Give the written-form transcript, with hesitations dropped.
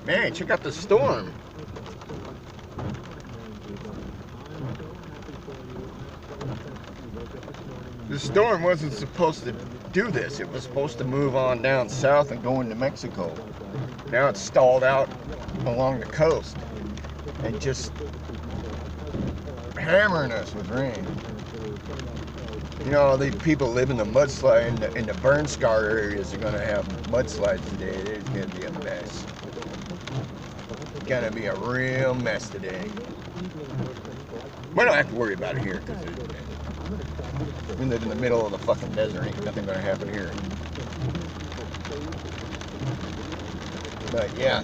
Man, check out the storm. The storm wasn't supposed to do this. It was supposed to move on down south and go into Mexico. Now it's stalled out along the coast and just hammering us with rain. You know, the people live in the mudslide in the burn scar areas are gonna have mudslides today. It's gonna be a mess. It's gonna be a real mess today. We don't have to worry about it here because we live in the middle of the fucking desert. Ain't nothing gonna happen here. But yeah.